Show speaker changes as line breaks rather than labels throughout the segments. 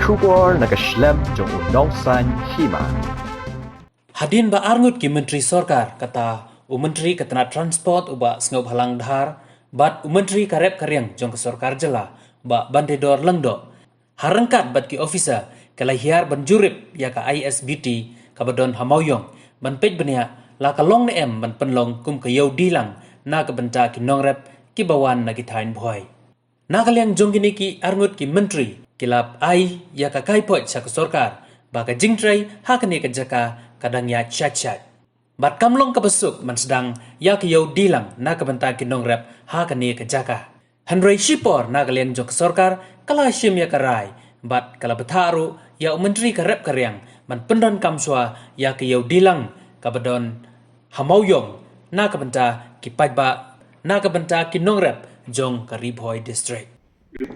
Shipor nakaslem jong unongsan Hima.
Hadin ba arngut ki menteri sorkar kata menteri ketena transport uba sngop halang dhar bat menteri karep karyang jong ke sorkar jela ba bandedor lengdo harengkat bat ki officer kalai hiar banjurip ya ka ISBT kabadon Mawïong ban pej benia la kalong ne em ban Pynlong kum ke yau dilang na ka benta ki Nongrep ki bawan na ki thain bhoi na kalyang jong gini ki arngut ki menteri kilap ai ya ka kai poj sa sorkar ba ka jingtrai ha ka ne ka jaka kadang ya chat bat kamlong ka besuk man sedang ya ka yau dilang na ka benta ki Nongrep ha ka ne ka jaka Handrai Shipor na kalyang jong sorkar kala shim ya karai bat kala betaru ya menteri karep karyang man pendon kamswa ya ka yau dilang kabadon Mawïong na ka benta ki pajba na ka benta ki Nongrep jong ka Ribhoi district.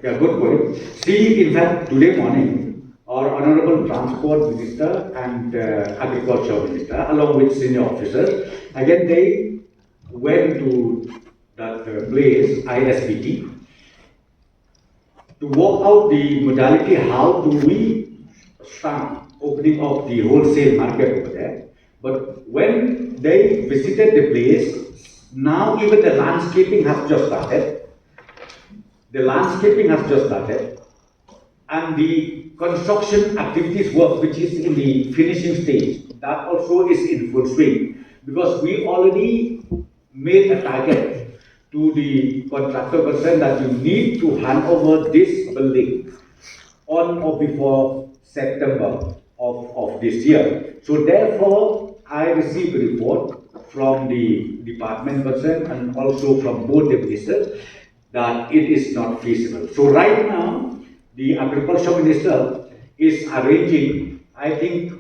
Yeah, good point. See, in fact, today morning, our Honorable Transport Minister and Agriculture Minister, along with senior officers, again they went to that place, ISBT, to work out the modality how do we start opening up the wholesale market over there. But when they visited the place, now even the landscaping has just started. The landscaping has just started, and the construction activities work, which is in the finishing stage, that also is in full swing, because we already made a target to the contractor concerned that you need to hand over this building on or before September of this year. So therefore, I received a report from the department concerned and also from both the ministers that it is not feasible. So right now, the Agriculture Minister is arranging, I think,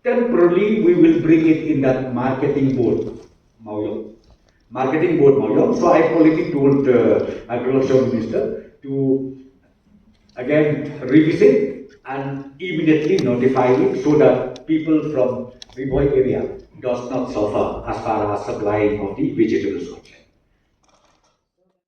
temporarily we will bring it in that marketing board, Mawïong. Marketing board, Mawïong. So I've already told the Agriculture Minister to, again, revisit and immediately notify it so that people from Ribhoi area does not suffer as far as supplying of the vegetables.